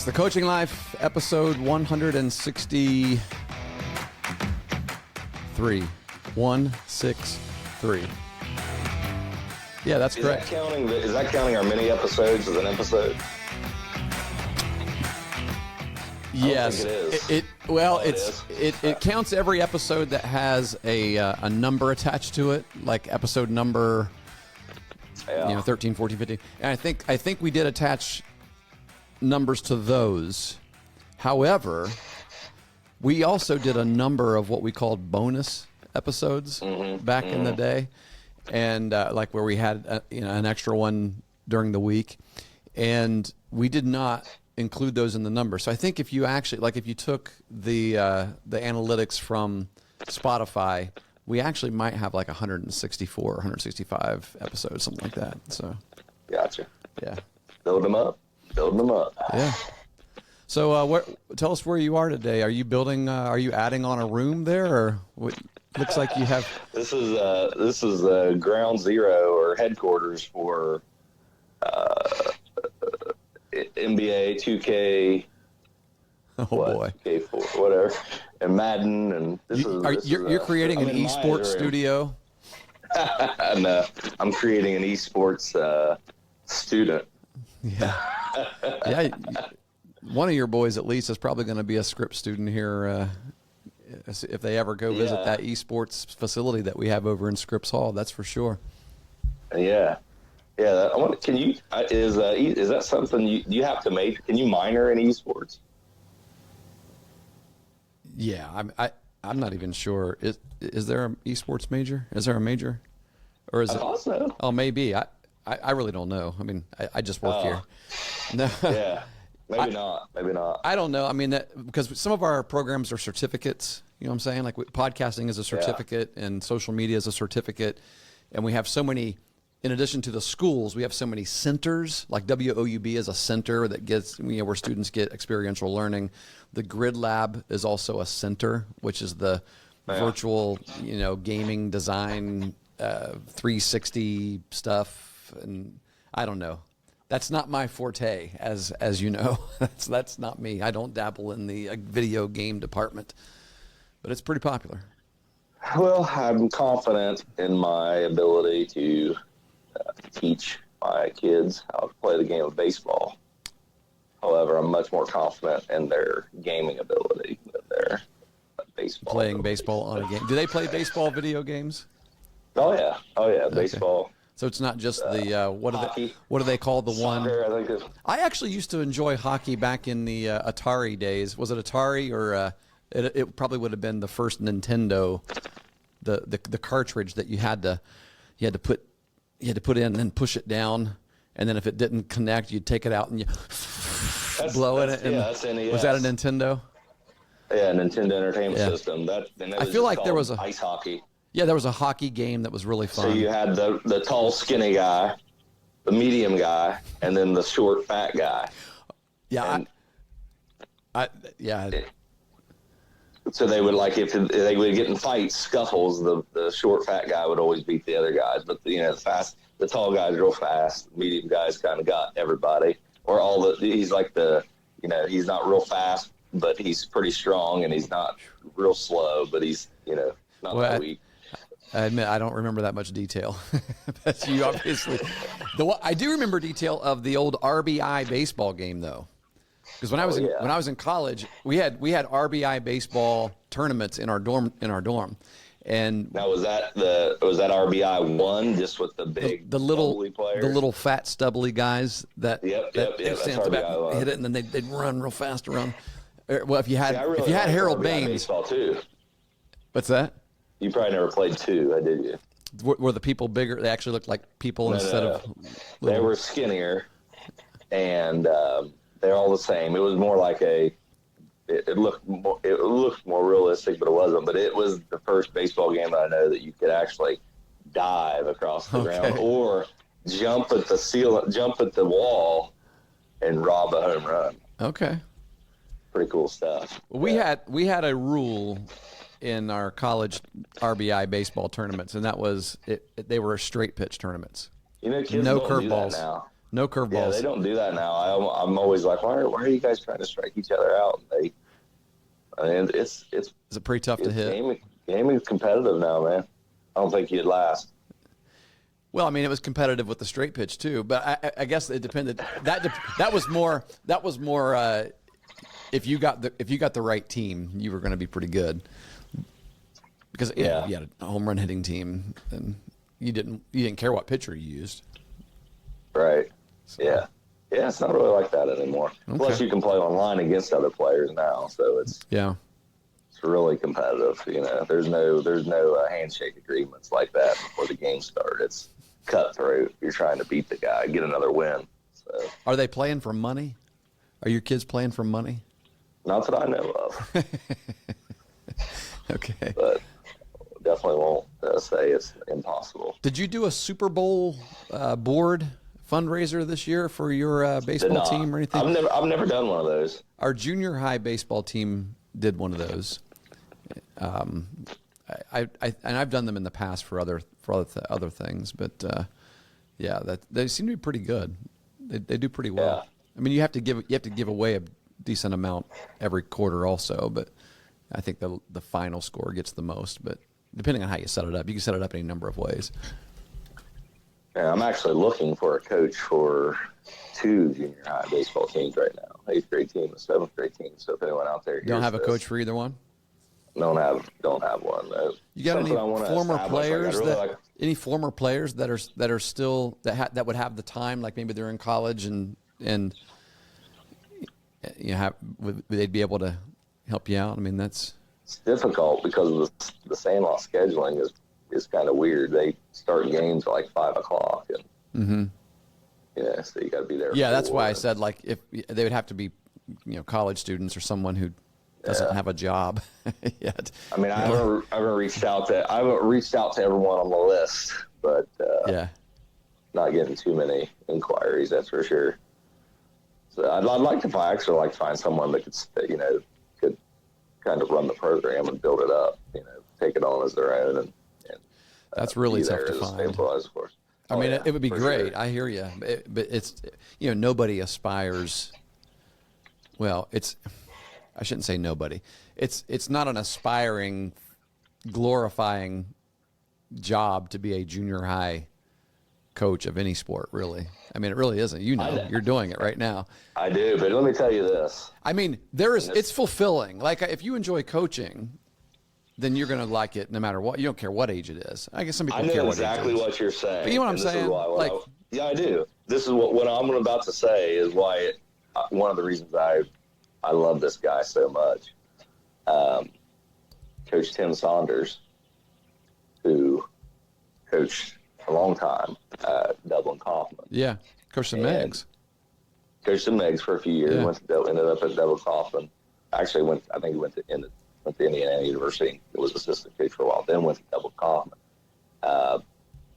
It's the Coaching Life, episode 163. 163. Yeah, that's correct. Is that counting our mini episodes as an episode? Yes. I don't think it is. It counts every episode that has a number attached to it, like episode number 13, 14, 15. And I think we did attach numbers to those. However, we also did a number of what we called bonus episodes back in the day, and like where we had an extra one during the week, and we did not include those in the number. So I think if you actually, like if you took the analytics from Spotify, we actually might have like 164, 165 episodes, something like that. So Gotcha. yeah. Building them up. Yeah. So tell us where you are today. Are you building, are you adding on a room there, or what? Looks like you have. This is ground zero or headquarters for NBA 2K. Oh boy. 2K4, whatever, and Madden, and you're creating an esports studio. And I'm creating an esports student. Yeah. Yeah. One of your boys, at least, is probably going to be a script student here if they ever go visit that esports facility that we have over in Scripps Hall. That's for sure. Yeah. Can you? Is that something you have to major? Can you minor in esports? Yeah, I'm not even sure. Is there an esports major? Is there a major, or is I it? thought so. Oh, maybe. I really don't know. I mean, I just work here. No. Yeah. Maybe not. I don't know. I mean, because some of our programs are certificates. You know what I'm saying? Like podcasting is a certificate, and social media is a certificate, and we have so many. In addition to the schools, we have so many centers. Like WOUB is a center that gets where students get experiential learning. The Grid Lab is also a center, which is the virtual, gaming design, 360 stuff, and I don't know. That's not my forte, as you know. That's not me. I don't dabble in the video game department, but it's pretty popular. Well, I'm confident in my ability to teach my kids how to play the game of baseball. However, I'm much more confident in their gaming ability than their baseball. Playing baseball on a game. Do they play baseball video games? Oh yeah, baseball. So it's not just the hockey. What do they call the Soccer, one? I actually used to enjoy hockey back in the Atari days. Was it Atari or it probably would have been the first Nintendo, the cartridge that you had to put in and then push it down, and then if it didn't connect, you'd take it out and you blow it. That's NES. Was that a Nintendo? Yeah, Nintendo Entertainment System. I feel like there was ice hockey. Yeah, there was a hockey game that was really fun. So you had the tall, skinny guy, the medium guy, and then the short, fat guy. Yeah, So they would if they would get in fights, scuffles. The short, fat guy would always beat the other guys, but the tall guys real fast. The medium guys kind of got everybody, or he's like he's not real fast, but he's pretty strong, and he's not real slow, but he's not that weak. I admit I don't remember that much detail. But you obviously, I do remember detail of the old RBI baseball game though, because when I was in college, we had RBI baseball tournaments in our dorm. And now was that RBI one, just with the big the little players? The little fat stubbly guys that stand at the back, hit it, and then they'd run real fast around. Well, if you had Harold Baines, baseball too. What's that? You probably never played two, did you? Were the people bigger? They actually looked like people instead of. They were skinnier, and they're all the same. It was more like it looked more realistic, but it wasn't. But it was the first baseball game that I know that you could actually dive across the ground or jump at the wall, and rob a home run. Okay. Pretty cool stuff. Well, we had a rule in our college RBI baseball tournaments, and that was they were straight pitch tournaments. Kids no don't do that curveballs. now. No Yeah, curveballs. they don't do that now. I'm always like, why are you guys trying to strike each other out? I mean, it's Is it pretty tough to hit? Gaming's competitive now, man. I don't think you'd last. Well, I mean, it was competitive with the straight pitch too, but I guess it depended. That was more. If you got the right team, you were going to be pretty good. Because you had a home run hitting team, and you didn't care what pitcher you used. Right. So. Yeah. Yeah, it's not really like that anymore. Okay. Plus, you can play online against other players now, so it's really competitive. You know, there's no handshake agreements like that before the game starts. It's cutthroat. You're trying to beat the guy, get another win. So. Are they playing for money? Are your kids playing for money? Not that I know of. Okay. But definitely won't say it's impossible. Did you do a Super Bowl board fundraiser this year for your baseball team or anything? I've never done one of those. Our junior high baseball team did one of those. I've done them in the past for other things, but they seem to be pretty good. They do pretty well. Yeah. I mean, you have to give away a decent amount every quarter also, but I think the final score gets the most. But depending on how you set it up, you can set it up any number of ways. Yeah, I'm actually looking for a coach for 2 junior high baseball teams right now, 8th grade team and 7th grade team. So if anyone out there don't have a coach for either one, don't have one. You got any former players any former players that are still that would have the time, like maybe they're in college and would they'd be able to help you out? I mean, it's difficult because of the Sandlot scheduling is kind of weird. They start games at like 5:00, and so you got to be there. Yeah, that's why I said like if they would have to be, college students or someone who doesn't have a job yet. I mean, I haven't reached out to everyone on the list, but not getting too many inquiries. That's for sure. So I'd like to find someone that could kind of run the program and build it up. Take it on as their own and that's really tough to find. I mean, it would be great. Sure. I hear you, but it's nobody aspires. Well, I shouldn't say nobody. It's not an aspiring, glorifying job to be a junior high coach of any sport, really. I mean, it really isn't. You're doing it right now. I do, but let me tell you this. I mean, it's fulfilling. Like if you enjoy coaching, then you're going to like it no matter what. You don't care what age it is. I guess some people care what age it is. I know exactly what you're saying. But you know what I'm saying? Yeah, I do. This is what I'm about to say is why one of the reasons I love this guy so much. Coach Tim Saunders, who coached a long time at Dublin Kaufman. Yeah, coached some Megs. Coached some Megs for a few years. Yeah. Ended up at Dublin Kaufman. Actually, I think he went to Indiana University. He was assistant coach for a while. Then went to Dublin Kaufman.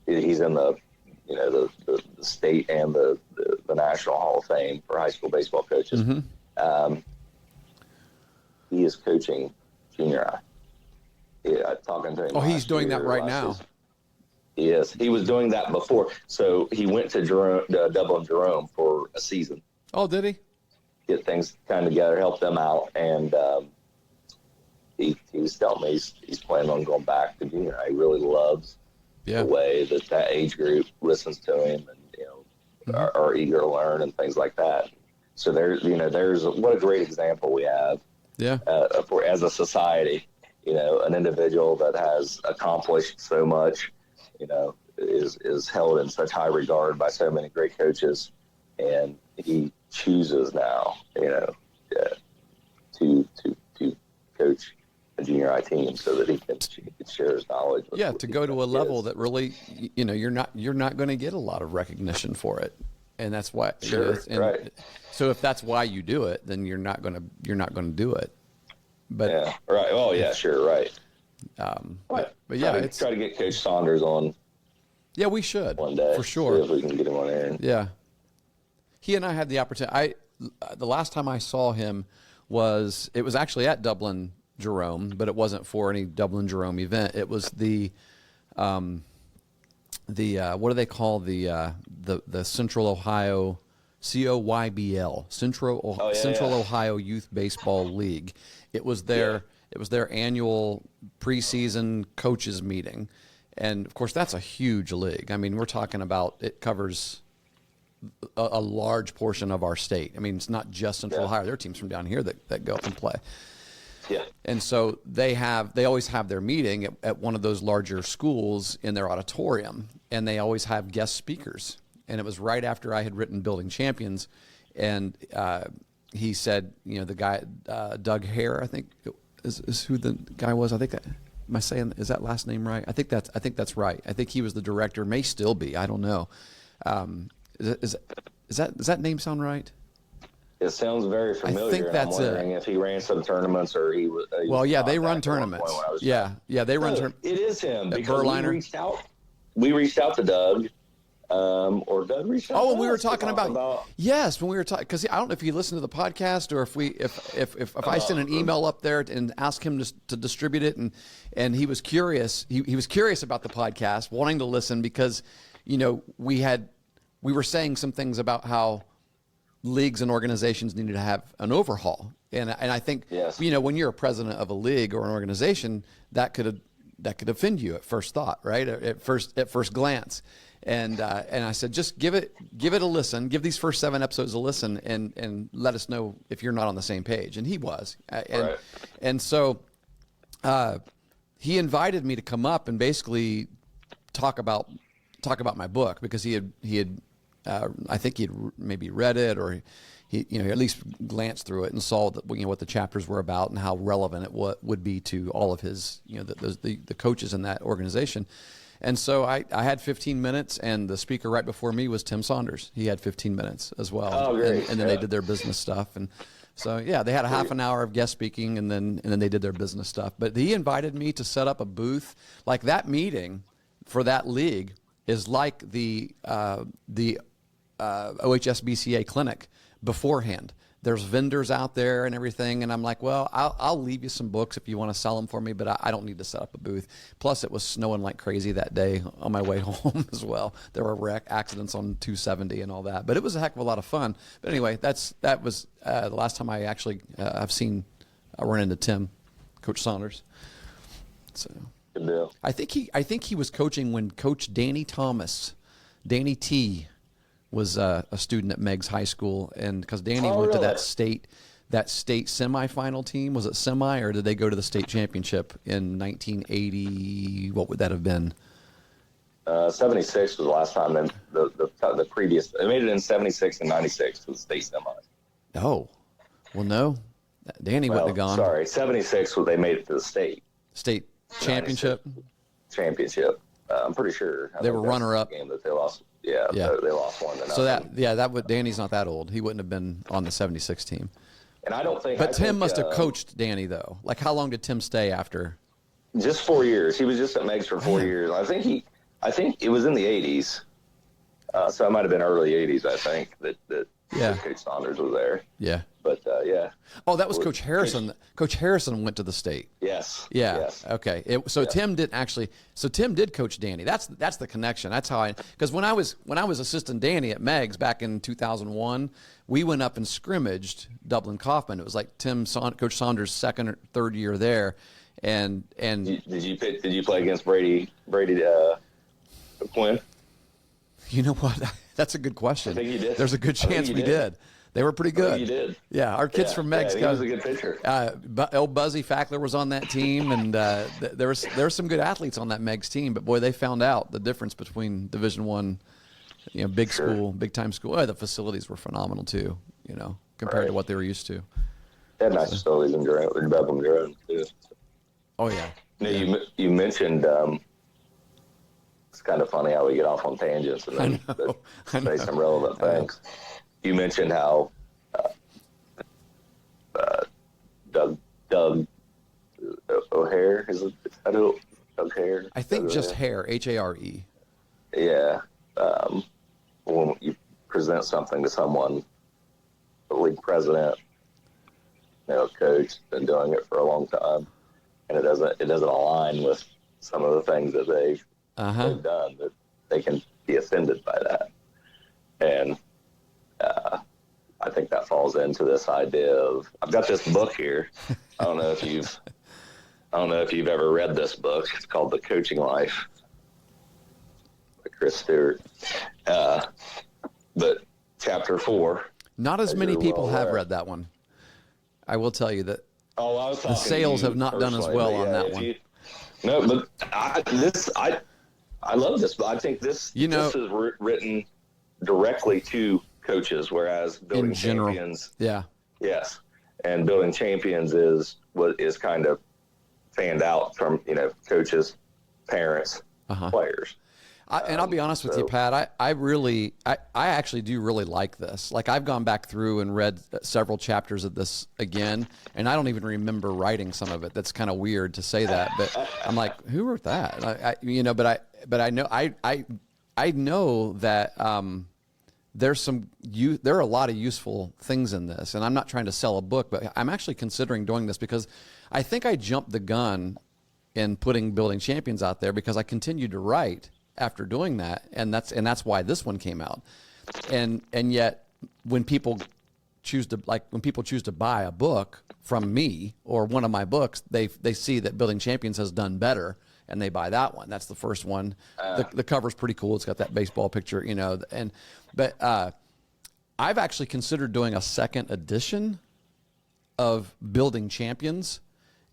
He's in the state and the National Hall of Fame for high school baseball coaches. Mm-hmm. He is coaching junior high. Yeah, talking to him. Oh, he's doing that right now. Yes, he was doing that before. So he went to Dublin Jerome for a season. Oh, did he? Get things kind of together, help them out, and he was telling me he's planning on going back to junior high. He really loves the way that age group listens to him and are eager to learn and things like that. So there's what a great example we have. Yeah. As a society, an individual that has accomplished so much, is held in such high regard by so many great coaches, and he chooses now, to coach a junior high team so that he can share his knowledge. To go to a level that really, you're not going to get a lot of recognition for it, and that's why. Sure, right. So if that's why you do it, then you're not going to do it. But right. Oh yeah, sure, right. But try to get Coach Saunders on. Yeah, we should one day for sure. See if we can get him on air. Yeah, he and I had the opportunity. The last time I saw him was actually at Dublin Jerome, but it wasn't for any Dublin Jerome event. It was the what do they call the Central Ohio COYBL Central Ohio Youth Baseball League. It was their annual preseason coaches meeting, and of course that's a huge league. I mean, we're talking about it covers a large portion of our state. I mean, it's not just Central Ohio. There are teams from down here that go up and play. Yeah. And so they always have their meeting at one of those larger schools in their auditorium, and they always have guest speakers. And it was right after I had written Building Champions, and he said, you know, the guy Doug Hare, I think is who the guy was. I think is that last name right? I think that's right. I think he was the director. May still be. I don't know. Does that name sound right? It sounds very familiar. I think that's I'm wondering if he ran some tournaments or he was. Well, yeah, they run tournaments. Yeah, they run tournaments. It is him because Berliner. We reached out to Doug, or Doug reached out. Oh, and we were talking about yes, when we were talking, because I don't know if you listened to the podcast or if I sent an email up there and asked him to distribute it, and he was curious. He was curious about the podcast, wanting to listen because, you know, we were saying some things about how leagues and organizations needed to have an overhaul, and I think you know, when you're a president of a league or an organization, that could offend you at first thought, right? At first glance, and I said, just give it a listen, give these first 7 episodes a listen, and let us know if you're not on the same page. And he was, and so he invited me to come up and basically talk about my book, because he had. I think he'd maybe read it, or he at least glanced through it and saw that, you know, what the chapters were about and how relevant it would be to all of his, you know, the coaches in that organization. And so I had 15 minutes, and the speaker right before me was Tim Saunders. He had 15 minutes as well. Oh, great. And then they did their business stuff, and so yeah, they had a half an hour of guest speaking, and then they did their business stuff. But he invited me to set up a booth. Like, that meeting for that league is like the OHSBCA clinic beforehand. There's vendors out there and everything, and I'm like, well, I'll leave you some books if you want to sell them for me, but I don't need to set up a booth. Plus, it was snowing like crazy that day on my way home as well. There were accidents on 270 and all that, but it was a heck of a lot of fun. But anyway, that was the last time I actually I run into Tim, Coach Saunders. So good deal. I think he was coaching when Coach Danny T was a student at Meigs High School, and because Danny went to that state semifinal team. Was it semi, or did they go to the state championship in 1980? What would that have been? 76 was the last time. Then the previous, they made it in 76 and 96 to the state semis. Oh, well, no, Danny wouldn't have gone. Sorry, 76 they made it to the state championship. Championship. I'm pretty sure they were runner-up. Game that they lost. Yeah. They lost 1-0. So Danny's not that old. He wouldn't have been on the 76 team. And I don't think. But Tim must have coached Danny, though. Like, how long did Tim stay after? Just 4 years. He was just at Meigs for 4 years. I think it was in the 80s. So it might have been early 80s. I think that Coach Saunders was there. Yeah. But yeah. Oh, that was Coach Harrison. Coach Harrison went to the state. Yes. Yeah. Yes. Okay. Tim did actually. So Tim did coach Danny. That's the connection. That's how because when I was assistant Danny at Meigs back in 2001, we went up and scrimmaged Dublin Kaufman. It was like Coach Saunders' second or third year there, and did you play against Brady Quinn? You know what? That's a good question. I think you did. There's a good chance we did. They were pretty good. You did. Yeah, our kids from Meigs. He was a good pitcher. El Buzzy Fackler was on that team, and there were some good athletes on that Meigs team. But boy, they found out the difference between Division I, big school, big time school. Oh, the facilities were phenomenal too. Compared to what they were used to. They had nice facilities in Bevan Grove too. Oh yeah. You mentioned. It's kind of funny how we get off on tangents and then say some relevant things. You mentioned how Doug O'Hare is it? Doug Hare. I think just Hare, Hare. Yeah. When you present something to someone, the league president, coach, been doing it for a long time, and it doesn't align with some of the things that they've done. they can be offended by that. And I think that falls into this idea of, I've got this book here. I don't know if you've ever read this book. It's called The Coaching Life by Chris Stewart. But chapter 4. Not as many people have read that one. I will tell you that. Oh, I was talking the sales have not done as well on that one. No, but I love this. But I think this is written directly to coaches, whereas Building Champions, yes, and Building Champions is what is kind of fanned out from coaches, parents, players. And I'll be honest with you, Pat. I actually do really like this. Like, I've gone back through and read several chapters of this again, and I don't even remember writing some of it. That's kind of weird to say that, but I'm like, who wrote that? But I know that there are a lot of useful things in this, and I'm not trying to sell a book, but I'm actually considering doing this because I think I jumped the gun in putting Building Champions out there because I continued to write after doing that, and that's why this one came out. And yet when people choose to buy a book from me or one of my books, they see that Building Champions has done better and they buy that one. That's the first one. The cover's pretty cool. It's got that baseball picture, but I've actually considered doing a second edition of Building Champions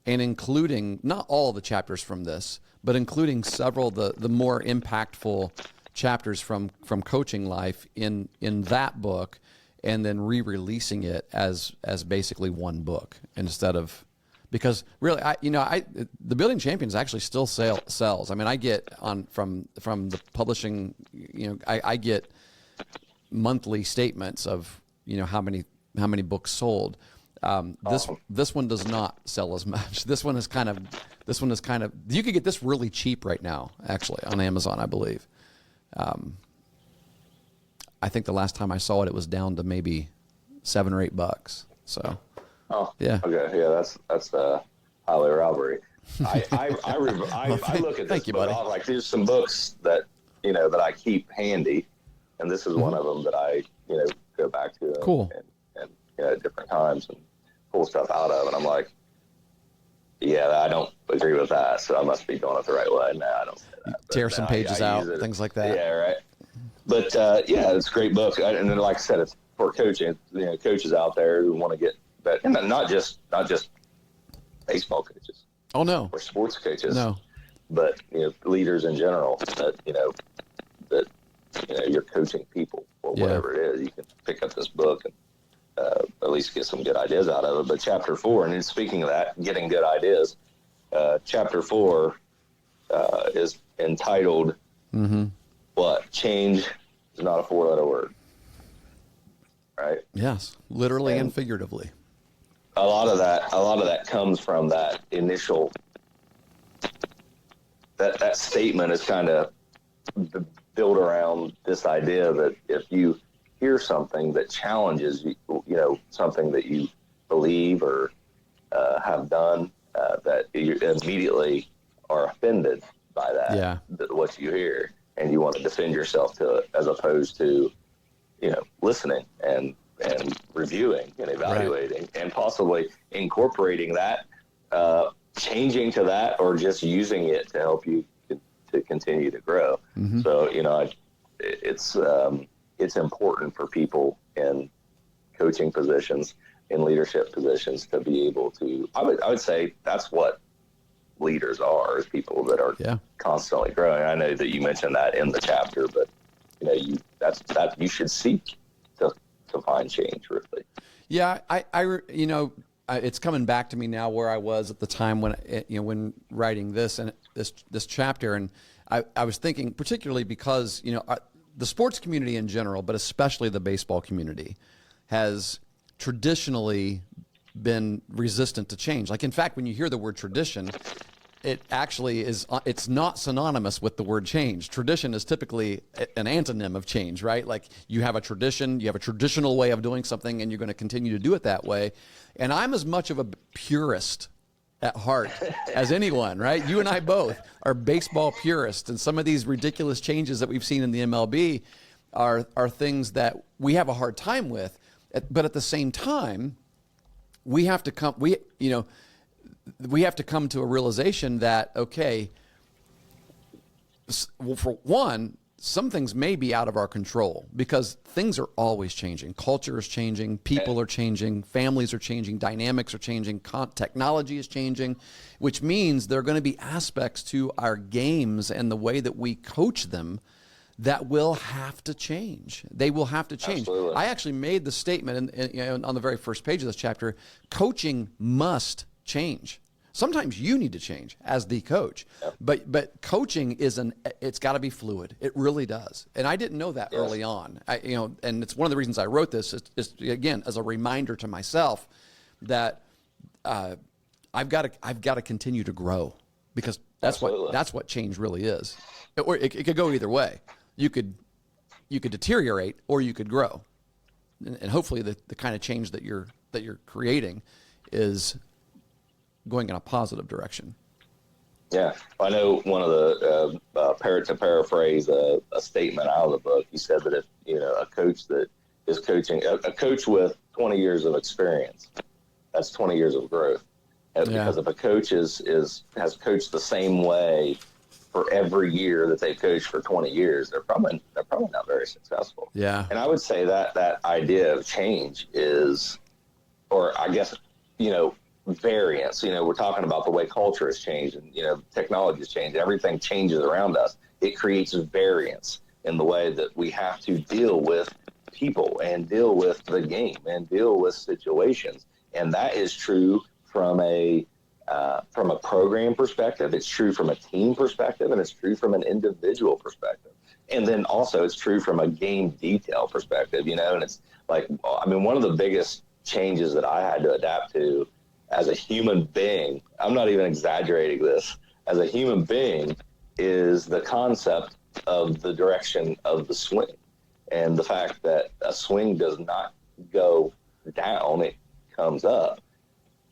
and including not all the chapters from this, but including several of the more impactful chapters from Coaching Life in that book, and then re-releasing it as basically one book instead of, because really the Building Champions actually still sells. I mean, I get from the publishing, I get monthly statements of how many books sold. This one does not sell as much. This one is kind of you could get this really cheap right now, actually, on Amazon, I believe. I think the last time I saw it, it was down to maybe $7 or $8. So, yeah, okay, yeah, that's highway robbery. I look at this Thank you, buddy. Like, there's some books that that I keep handy, and this is one of them that I go back to. Cool. And at different times and pull stuff out of, and I'm like, yeah, I don't agree with that, so I must be doing it the right way. No, I don't say that. Tear some pages out, things like that. Yeah, right. But it's a great book, and then, like I said, it's for coaching. Coaches out there who want to get better, and not just baseball coaches. Oh no. Or sports coaches. No. But leaders in general that you're coaching people or whatever it is. You can pick up this book and at least get some good ideas out of it. But chapter 4, and then speaking of that, getting good ideas, chapter 4 is entitled, what? Change is not a 4-letter word. Right? Yes, literally and figuratively. A lot of that comes from that initial, that statement is kind of built around this idea that if you hear something that challenges you, something that you believe or have done, that you immediately are offended by that, what you hear, and you want to defend yourself to it, as opposed to, listening and reviewing and evaluating, and possibly incorporating that, changing to that, or just using it to help you to continue to grow. So, it's important for people in coaching positions, in leadership positions, to be able to, I would say that's what leaders are, is people that are constantly growing. I know that you mentioned that in the chapter, but you should seek to find change, really. Yeah. It's coming back to me now where I was at the time when writing this and this chapter. And I was thinking, particularly because, the sports community in general, but especially the baseball community, has traditionally been resistant to change. Like, in fact, when you hear the word tradition, it actually is, it's not synonymous with the word change. Tradition is typically an antonym of change, right? Like, you have a tradition, you have a traditional way of doing something, and you're going to continue to do it that way. And I'm as much of a purist at heart as anyone, right? You and I both are baseball purists, and some of these ridiculous changes that we've seen in the MLB are things that we have a hard time with. But at the same time, we have to come to a realization that, okay, well, for one, some things may be out of our control because things are always changing. Culture is changing, people are changing, families are changing, dynamics are changing, technology is changing, which means there are going to be aspects to our games and the way that we coach them that will have to change. They will have to change. Absolutely. I actually made the statement on the very first page of this chapter, coaching must change. Sometimes you need to change as the coach, but coaching it's got to be fluid. It really does. And I didn't know that early on. And it's one of the reasons I wrote this is again, as a reminder to myself that I've got to continue to grow, because that's what change really is. Or it could go either way. You could deteriorate or you could grow. And hopefully the kind of change that you're creating is going in a positive direction. Yeah, I know one of the to paraphrase a statement out of the book. He said that if a coach that is coaching a coach with 20 years of experience, that's 20 years of growth. Because if a coach has coached the same way for every year that they've coached for 20 years, they're probably not very successful. Yeah, and I would say that idea of change is, or I guess variance. We're talking about the way culture has changed, and technology has changed. Everything changes around us. It creates variance in the way that we have to deal with people and deal with the game and deal with situations. And that is true from a program perspective. It's true from a team perspective, and it's true from an individual perspective. And then also it's true from a game detail perspective. And it's like, one of the biggest changes that I had to adapt to as a human being, I'm not even exaggerating this, as a human being, is the concept of the direction of the swing, and the fact that a swing does not go down, it comes up.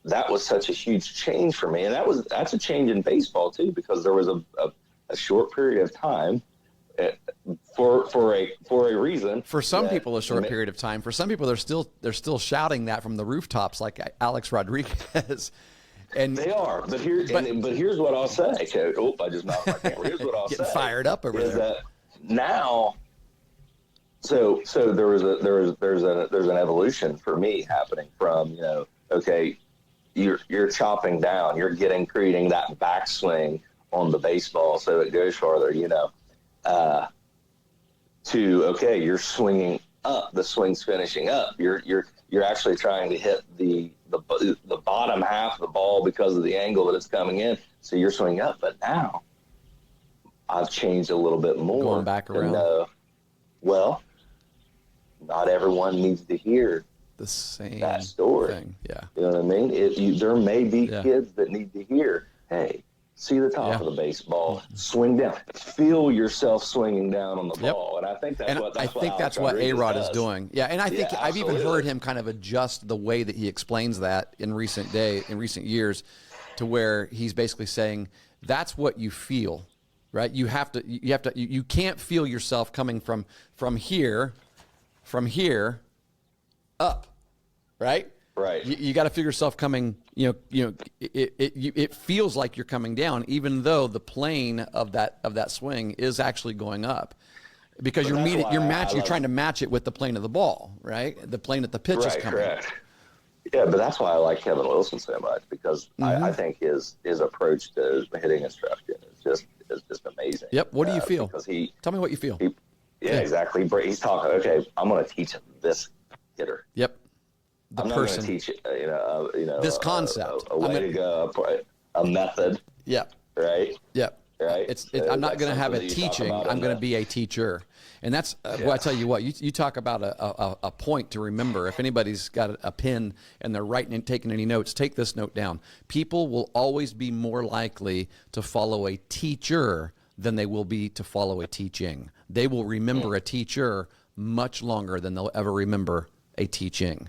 That was such a huge change for me. And that's a change in baseball too, because there was a short period of time for a reason. For some people, a short period of time. For some people, they're still shouting that from the rooftops, like Alex Rodriguez. And they are, but here's what I'll say, Coach. Oh, I just knocked my camera. Here's what I'll say. Getting fired up over there. That now, so there's an evolution for me happening from okay, you're chopping down, you're creating that backswing on the baseball so it goes farther, to okay, you're swinging up, the swing's finishing up. You're actually trying to hit the bottom half of the ball because of the angle that it's coming in. So you're swinging up, but now I've changed a little bit more. Going back around. Well, not everyone needs to hear the same that story. Thing. Yeah. You know what I mean? There may be kids that need to hear, hey, see the top of the baseball, swing down, feel yourself swinging down on the ball. And I think that's what A-Rod is doing. Yeah, and I think I've absolutely. even heard him kind of adjust the way that he explains that in recent years, to where he's basically saying that's what you feel, right? You can't feel yourself coming from here up, right? Right. You got to feel yourself coming. It feels like you're coming down, even though the plane of that swing is actually going up, because you're trying to match it with the plane of the ball, right? The plane that the pitch is coming. Correct. Yeah, but that's why I like Kevin Wilson so much, because I think his approach to hitting instruction is just amazing. Yep. What do you feel? Because tell me what you feel. Exactly. He's talking. Okay, I'm going to teach him this hitter. Yep. I'm not going to teach this concept, a way to go, a method. Yep. Right. Yep. Right. I'm not going to have a teaching. I'm going to be a teacher, and that's. Well, I tell you what. You talk about a point to remember. If anybody's got a pen and they're writing and taking any notes, take this note down. People will always be more likely to follow a teacher than they will be to follow a teaching. They will remember a teacher much longer than they'll ever remember a teaching.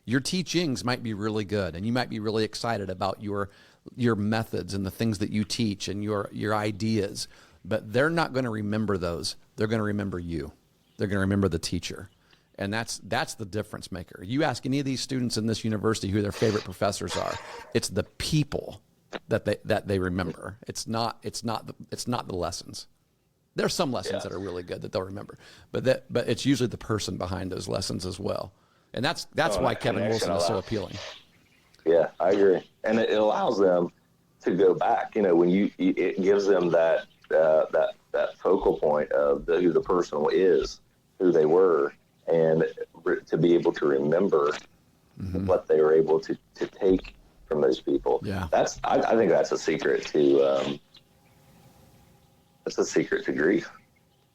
Your teachings might be really good, and you might be really excited about your your methods and the things that you teach and your ideas, but they're not going to remember those. They're going to remember you. They're going to remember the teacher. And that's the difference maker. You ask any of these students in this university who their favorite professors are, it's the people that they remember. It's not the lessons. There are some lessons that are really good that they'll remember, but it's usually the person behind those lessons as well. And that's why Kevin Wilson is so appealing. Yeah, I agree. And it allows them to go back, when it gives them that focal point of who the person is, who they were, and to be able to remember what they were able to take from those people. Yeah. I think that's a secret to, grief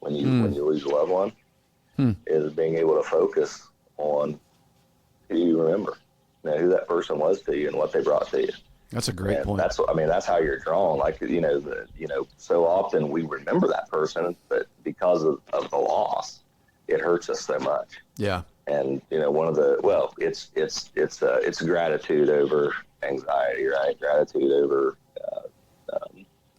when you lose a loved one, is being able to focus on who you remember, who that person was to you and what they brought to you. That's a great point. That's how you're drawn. Like, so often we remember that person, but because of the loss, it hurts us so much. Yeah. And, it's gratitude over anxiety, right? Gratitude over,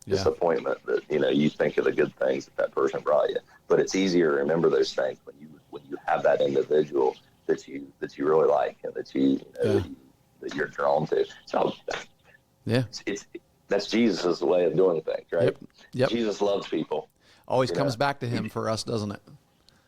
disappointment that, you think of the good things that person brought you, but it's easier to remember those things when you have that individual that you really like and that that you're drawn to. So that's Jesus's way of doing things, right? Yep. Jesus loves people. Always comes back to him for us, doesn't it?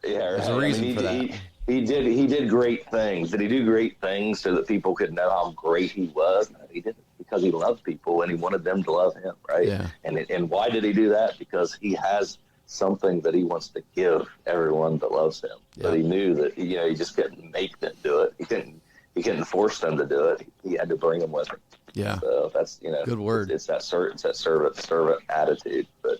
Yeah, right. There's a reason for that. He did great things. Did he do great things so that people could know how great he was? No, he did it because he loved people and he wanted them to love him, right? Yeah. And why did he do that? Because he has something that he wants to give everyone that loves him. Yeah. But he knew that he just couldn't make them do it. He couldn't force them to do it. He had to bring them with him. Yeah. So that's good word. It's that servant attitude. But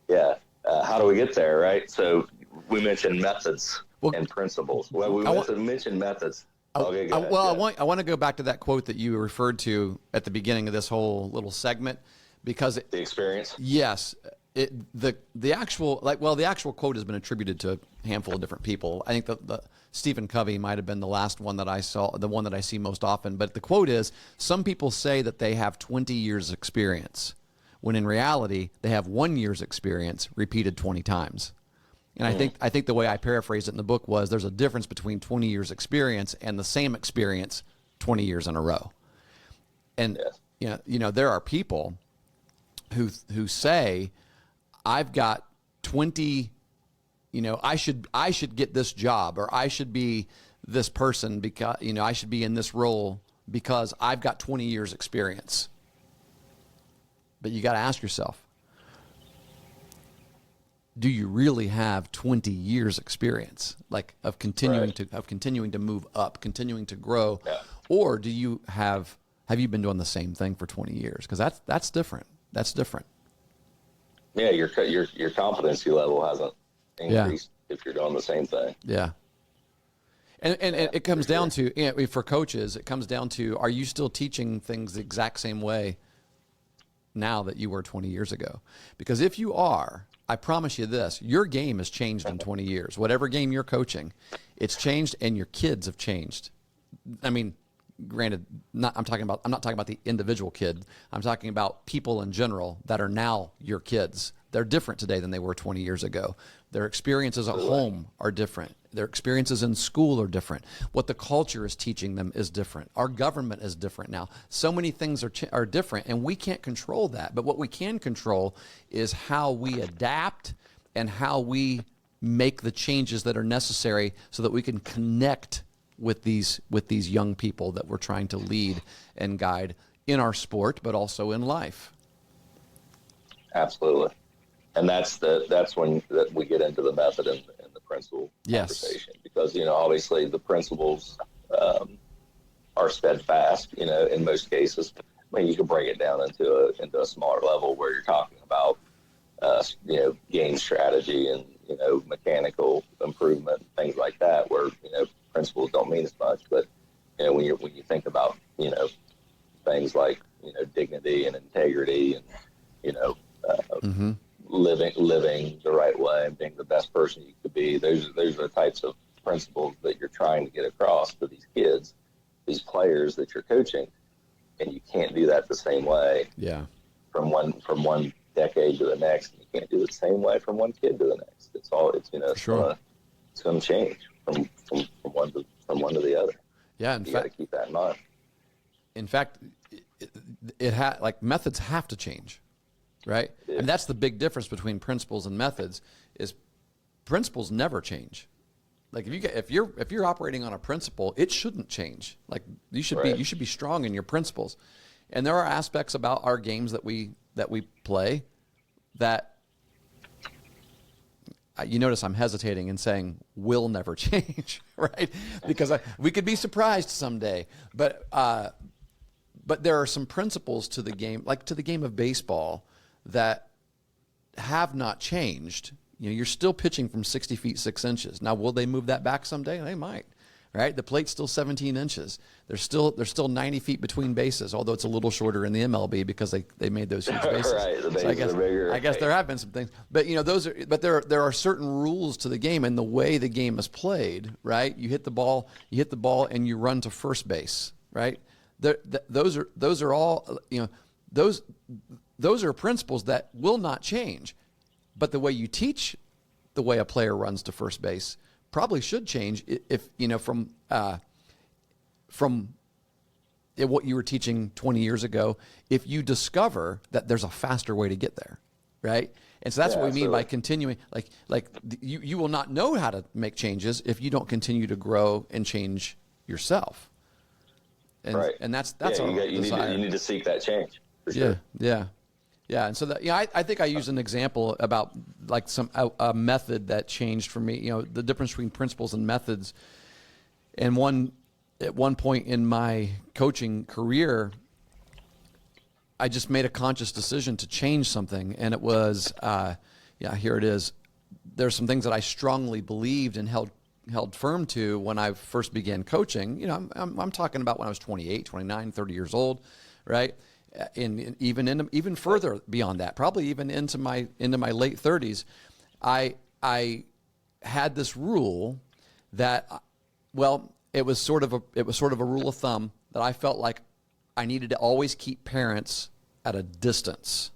yeah, how do we get there, right? So we mentioned methods and principles. Well, we mentioned methods. I want to go back to that quote that you referred to at the beginning of this whole little segment, because the experience. Yes, the actual quote has been attributed to a handful of different people. I think the Stephen Covey might have been the last one that I saw, the one that I see most often. But the quote is, some people say that they have 20 years experience, when in reality they have 1 year's experience repeated 20 times. And I think the way I paraphrased it in the book was, there's a difference between 20 years experience and the same experience 20 years in a row. And there are people who say, I've got 20, I should get this job, or I should be this person because, I should be in this role because I've got 20 years experience. But you got to ask yourself, do you really have 20 years experience, like of continuing to move up, continuing to grow, or do you have you been doing the same thing for 20 years? Because that's different. That's different. Yeah, your competency level hasn't increased if you're doing the same thing. Yeah. And it comes down to, for coaches, it comes down to, are you still teaching things the exact same way now that you were 20 years ago? Because if you are, I promise you this, your game has changed in 20 years. Whatever game you're coaching, it's changed, and your kids have changed. I mean, granted, I'm not talking about the individual kid. I'm talking about people in general that are now your kids. They're different today than they were 20 years ago. Their experiences at home are different. Their experiences in school are different. What the culture is teaching them is different. Our government is different now. So many things are different, and we can't control that. But what we can control is how we adapt and how we make the changes that are necessary so that we can connect with these young people that we're trying to lead and guide in our sport, but also in life. Absolutely. And that's when we get into the method and the principle conversation, because obviously the principles are steadfast. In most cases, I mean, you can break it down into a smaller level where you're talking about game strategy and mechanical improvement, things like that, where principles don't mean as much. But when you think about things like dignity and integrity and living the right way and being the best person you could be, those are the types of principles that you're trying to get across to these kids, these players that you're coaching. and you can't do that the same way. Yeah. From one decade to the next, you can't do it the same way from one kid to the next. It's going to change from one to the other. Yeah, you got to keep that in mind. In fact, like methods have to change, right? Yeah. And that's the big difference between principles and methods. Is principles never change. Like if you're operating on a principle, it shouldn't change. Like you should be strong in your principles. And there are aspects about our games that we play that you notice I'm hesitating and saying will never change, right? Because we could be surprised someday. But there are some principles to the game, like to the game of baseball, that have not changed. You know, you're still pitching from 60 feet 6 inches. Now, will they move that back someday? They might. Right? The plate's still 17 inches. There's still 90 feet between bases, although it's a little shorter in the MLB because they made those huge bases. Right, the bases are bigger. I guess there have been some things, but there are certain rules to the game and the way the game is played. Right? You hit the ball, and you run to first base. Right? Those are all those are principles that will not change, but the way you teach the way a player runs to first base probably should change if from what you were teaching 20 years ago, if you discover that there's a faster way to get there, right? And so that's what we mean by continuing. Like you will not know how to make changes if you don't continue to grow and change yourself. And, right. And that's you need to seek that change. For sure. Yeah, and so that I think I used an example about like a method that changed for me. You know, the difference between principles and methods. And at one point in my coaching career, I just made a conscious decision to change something, and it was here it is. There's some things that I strongly believed and held firm to when I first began coaching. You know, I'm talking about when I was 28, 29, 30 years old, right? Even further beyond that, probably even into my late 30s, I had this rule that, it was sort of a rule of thumb that I felt like I needed to always keep parents at a distance,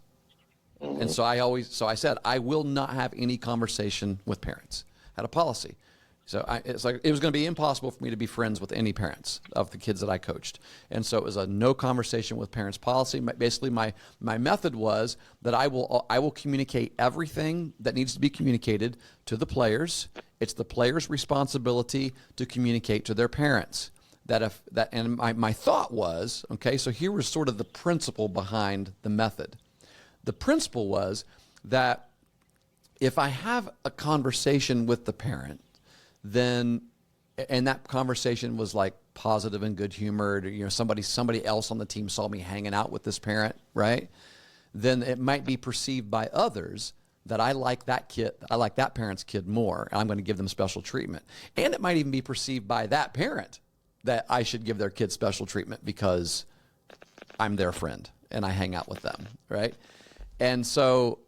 and so I said I will not have any conversation with parents. I had a policy. So it's like it was going to be impossible for me to be friends with any parents of the kids that I coached. And so it was a no conversation with parents policy. Basically, my method was that I will communicate everything that needs to be communicated to the players. It's the players' responsibility to communicate to their parents. And my thought was, okay, so here was sort of the principle behind the method. The principle was that if I have a conversation with the parent, and that conversation was like positive and good humored, somebody else on the team saw me hanging out with this parent, right? Then it might be perceived by others that I like that parent's kid more, and I'm going to give them special treatment. And it might even be perceived by that parent that I should give their kid special treatment because I'm their friend and I hang out with them, right? And so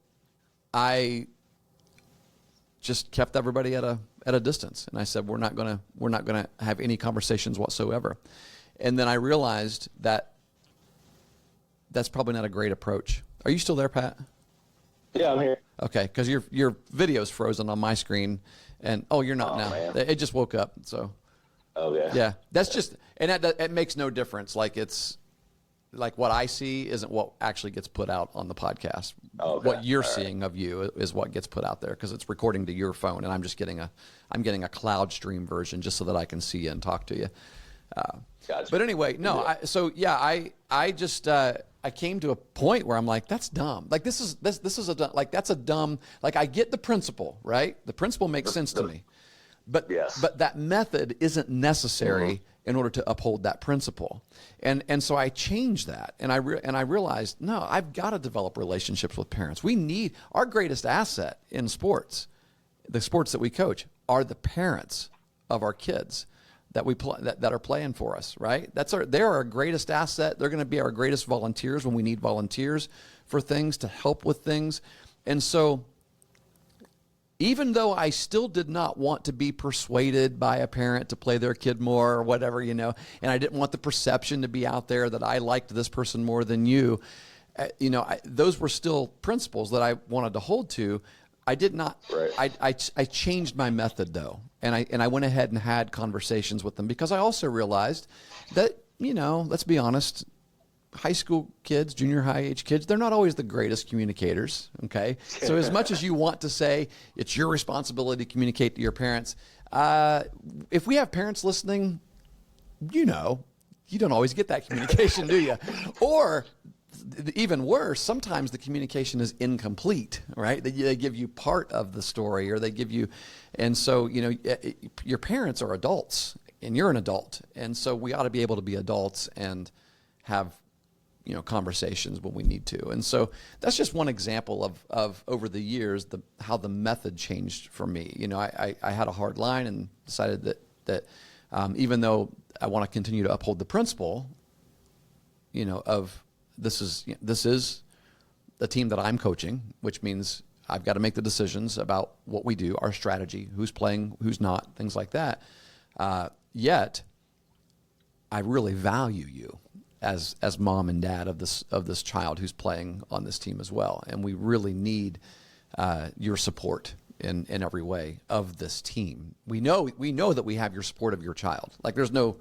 I just kept everybody at a distance, and I said we're not gonna have any conversations whatsoever. And then I realized that that's probably not a great approach. Are you still there, Pat? Yeah, I'm here. Okay, because your video's frozen on my screen, and you're not now. Man. It just woke up. So. Oh yeah. Yeah, that's just, and it makes no difference. Like it's like what I see isn't what actually gets put out on the podcast. Okay. What you're seeing of you is what gets put out there because it's recording to your phone, and I'm getting a cloud stream version just so that I can see you and talk to you. Gotcha. But anyway, no. I just came to a point where I'm like, that's dumb. Like this is that's a dumb. Like I get the principle, right? The principle makes sense to me, but yes. But that method isn't necessary in order to uphold that principle. And so I changed that, and I realized, no, I've got to develop relationships with parents. We need our greatest asset in sports, the sports that we coach, are the parents of our kids that that are playing for us, right? They're our greatest asset. They're going to be our greatest volunteers when we need volunteers for things to help with things. And so even though I still did not want to be persuaded by a parent to play their kid more or whatever, and I didn't want the perception to be out there that I liked this person more than you, those were still principles that I wanted to hold to. I did not. Right. I changed my method though, and I went ahead and had conversations with them because I also realized that let's be honest, high school kids, junior high age kids, they're not always the greatest communicators. Okay, so as much as you want to say it's your responsibility to communicate to your parents, if we have parents listening, you don't always get that communication, do you? Or even worse, sometimes the communication is incomplete, right? They give you part of the story, or they give you, and so your parents are adults, and you're an adult, and so we ought to be able to be adults and have conversations when we need to. And so that's just one example of over the years how the method changed for me. I had a hard line and decided that even though I want to continue to uphold the principle, of this is the team that I'm coaching, which means I've got to make the decisions about what we do, our strategy, who's playing, who's not, things like that. Yet I really value you as mom and dad of this child who's playing on this team as well, and we really need your support in every way of this team. We know that we have your support of your child. Like there's no.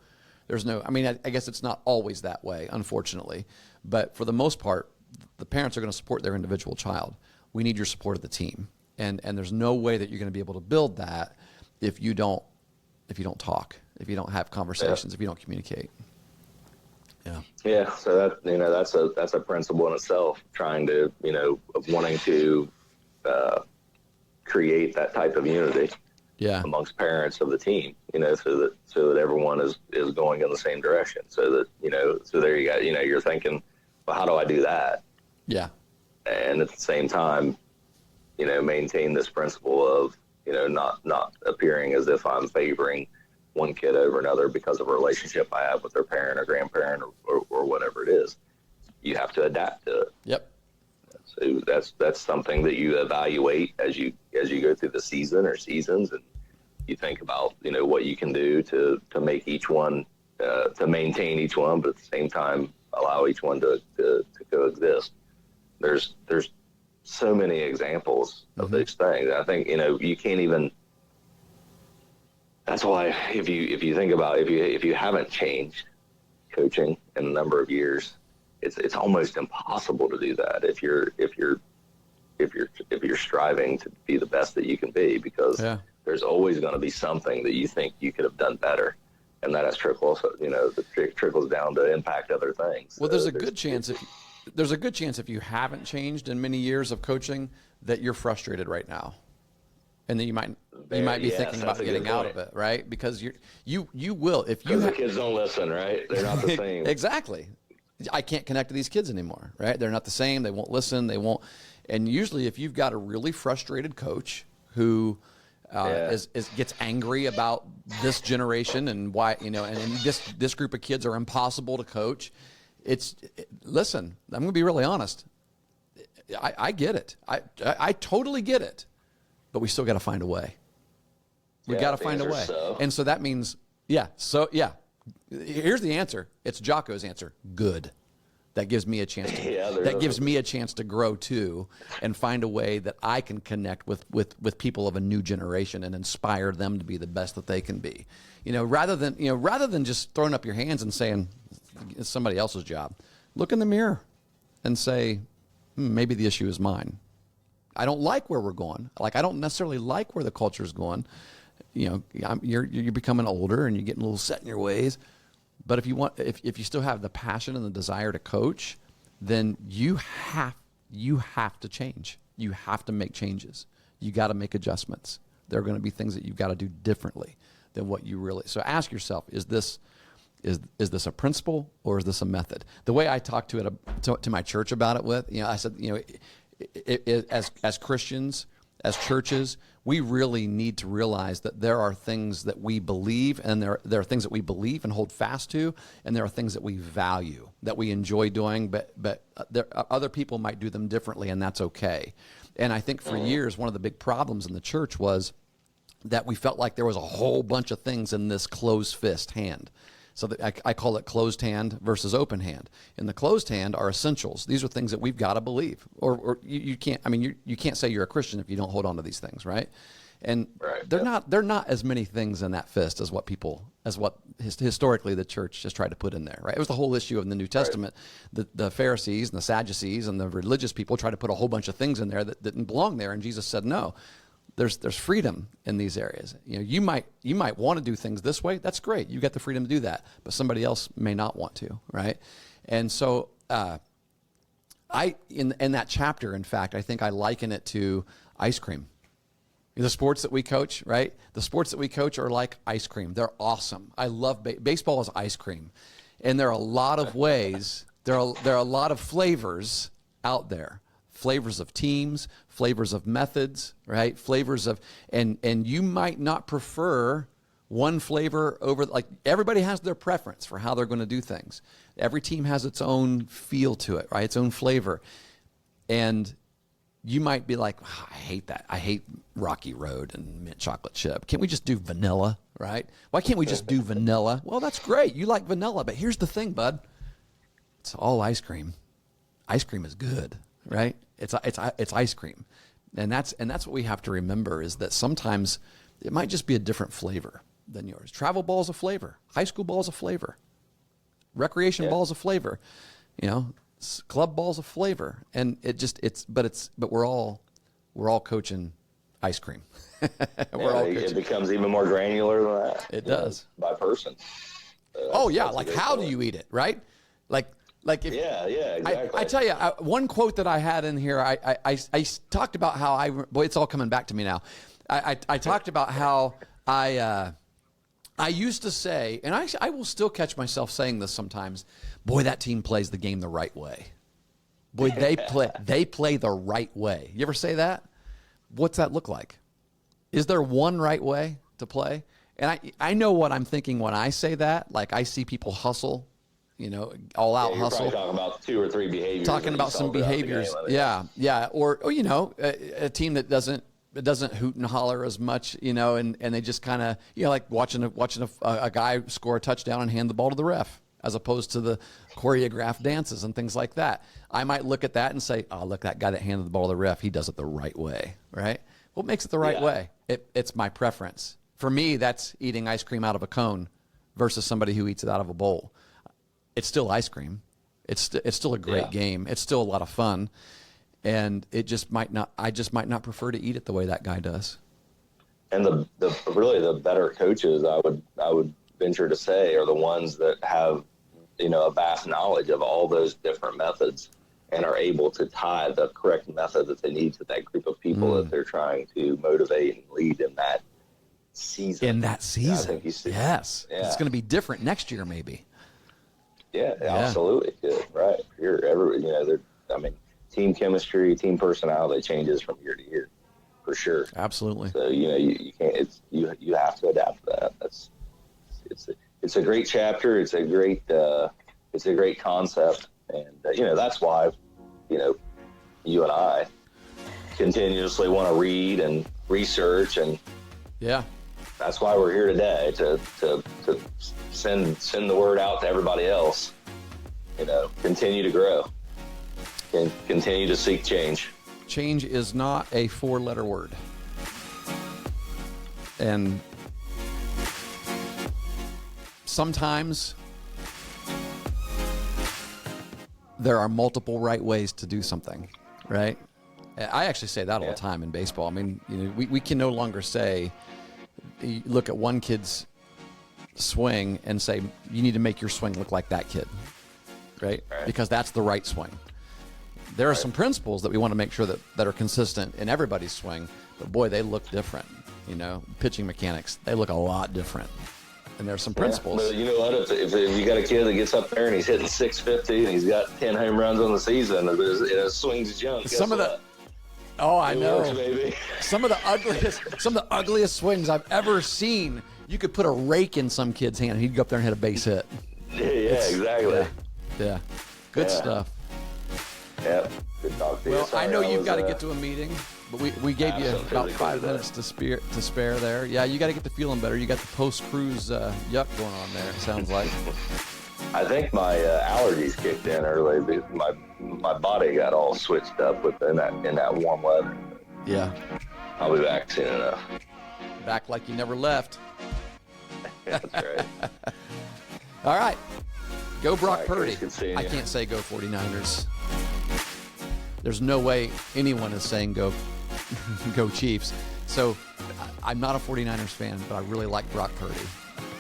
I mean, I guess it's not always that way, unfortunately, but for the most part, the parents are going to support their individual child. We need your support of the team, and there's no way that you're going to be able to build that if you don't talk, if you don't have conversations, if you don't communicate. Yeah. Yeah. So that that's a principle in itself. Trying to of wanting to create that type of unity. Yeah. Amongst parents of the team. So that everyone is going in the same direction. So that so there you go. You're thinking, well, how do I do that? Yeah. And at the same time, maintain this principle of not appearing as if I'm favoring one kid over another because of a relationship I have with their parent or grandparent or whatever it is. You have to adapt to it. Yep. So that's something that you evaluate as you go through the season or seasons, and you think about what you can do to make each one to maintain each one, but at the same time allow each one to coexist. There's so many examples of these things. I think you can't even. That's why if you think about if you haven't changed coaching in a number of years, it's almost impossible to do that if you're striving to be the best that you can be, because there's always going to be something that you think you could have done better, and that has trickles down to impact other things. Well, there's a good chance if you haven't changed in many years of coaching that you're frustrated right now. And then you might be thinking about getting out of it, right? Because you will if you the kids don't listen, right? They're not the same. Exactly. I can't connect to these kids anymore, right? They're not the same. They won't listen. They won't. And usually, if you've got a really frustrated coach who gets angry about this generation and why and this group of kids are impossible to coach, listen. I'm going to be really honest. I get it. I totally get it. But we still got to find a way. We got to find a way. So. And so that means, here's the answer. It's Jocko's answer. Good. That gives me a chance to grow too, and find a way that I can connect with people of a new generation and inspire them to be the best that they can be. Rather than just throwing up your hands and saying it's somebody else's job. Look in the mirror and say, maybe the issue is mine. I don't like where we're going. Like, I don't necessarily like where the culture is going. You're becoming older and you're getting a little set in your ways. But if you still have the passion and the desire to coach, then you have to change. You have to make changes. You got to make adjustments. There are going to be things that you've got to do differently than what you really. So ask yourself: Is this a principle or is this a method? The way I talk to my church about it I said, as Christians, as churches, we really need to realize that there are things that we believe, and there are things that we believe and hold fast to, and there are things that we value, that we enjoy doing, but other people might do them differently, and that's okay. And I think for years, one of the big problems in the church was that we felt like there was a whole bunch of things in this closed fist hand. So I call it closed hand versus open hand. In the closed hand are essentials. These are things that we've got to believe, or you can't. I mean, you can't say you're a Christian if you don't hold on to these things, right? And they're not as many things in that fist as what historically the church has tried to put in there, right? It was the whole issue of the New Testament. The Pharisees and the Sadducees and the religious people tried to put a whole bunch of things in there that didn't belong there, and Jesus said no. There's freedom in these areas. You might want to do things this way. That's great. You got the freedom to do that, but somebody else may not want to, right? And so in that chapter, in fact, I think I liken it to ice cream. The sports that we coach, right? The sports that we coach are like ice cream. They're awesome. I love baseball is ice cream, and there are a lot of ways. There are a lot of flavors out there. Flavors of teams, flavors of methods, right? Flavors of, and you might not prefer one flavor over, like everybody has their preference for how they're going to do things. Every team has its own feel to it, right? Its own flavor. And you might be like, oh, I hate that. I hate Rocky Road and mint chocolate chip. Can't we just do vanilla, right? Why can't we just do vanilla? Well, that's great. You like vanilla, but here's the thing, bud. It's all ice cream. Ice cream is good, right? It's ice cream. And that's what we have to remember, is that sometimes it might just be a different flavor than yours. Travel ball is a flavor. High school ball is a flavor. Recreation ball is a flavor. Club ball is a flavor. And but we're all coaching ice cream. It becomes even more granular than that. It does. By person. Like how do you eat it, right? Like if, exactly. I tell you, one quote that I had in here, I talked about how it's all coming back to me now. I talked about how I used to say, and I will still catch myself saying this sometimes, boy, that team plays the game the right way. Boy, they play the right way. You ever say that? What's that look like? Is there one right way to play? And I know what I'm thinking when I say that. Like I see people hustle. All out hustle. Talking about 2 or 3 behaviors. Talking about some behaviors. Yeah. Or a team that doesn't hoot and holler as much, and they just kind of, like watching a guy score a touchdown and hand the ball to the ref, as opposed to the choreographed dances and things like that. I might look at that and say, oh, look, that guy that handed the ball to the ref, he does it the right way, right? What makes it the right way? It's my preference. For me, that's eating ice cream out of a cone versus somebody who eats it out of a bowl. It's still ice cream. It's still a great game. It's still a lot of fun, and I just might not prefer to eat it the way that guy does. And the better coaches, I would venture to say, are the ones that have a vast knowledge of all those different methods and are able to tie the correct method that they need to that group of people that they're trying to motivate and lead in that season. I think you see. Yes, it's going to be different next year, maybe. Yeah, absolutely. Good. Right. Team chemistry, team personality changes from year to year, for sure. Absolutely. So, you can't, you have to adapt to that. It's a great chapter. It's a great concept. And, that's why, you and I continuously want to read and research, and that's why we're here today, to send the word out to everybody else. Continue to grow and continue to seek change. Change is not a 4-letter word, and sometimes there are multiple right ways to do something, right? I actually say that all the time in baseball. I mean, we can no longer say, you look at one kid's swing and say, you need to make your swing look like that kid, right? Because that's the right swing. There are some principles that we want to make sure that are consistent in everybody's swing, but boy, they look different. Pitching mechanics, they look a lot different. And there's some principles. But you know what? If you got a kid that gets up there and he's hitting 650 and he's got 10 home runs on the season, and his swing's junk, Oh, I It know. works, baby. Some of the ugliest swings I've ever seen. You could put a rake in some kid's hand, and he'd go up there and hit a base hit. Yeah, exactly. Yeah. Good Yeah. stuff. Yep. Good talk to you. Well, I Sorry know you've was, got to get to a meeting, but we gave you something about physically 5 today. minutes to spare there. Yeah, you got to get to feeling better. You got the post-cruise yuck going on there, it sounds like. I think my allergies kicked in early. My body got all switched up in that warm weather. Yeah. I'll be back soon enough. Back like you never left. That's right. All right. Go Brock All right, Purdy. Chris, good seeing I you. can't say go 49ers. There's no way anyone is saying go Chiefs. So I'm not a 49ers fan, but I really like Brock Purdy.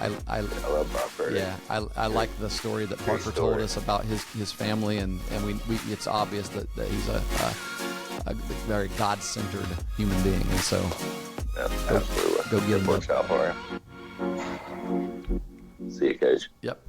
I love Brock Purdy. Yeah, I like the story that Parker told us about his family, and we it's obvious that he's a very God-centered human being, and so Yep, absolutely. go get him. Watch out for him. See you, Coach. Yep.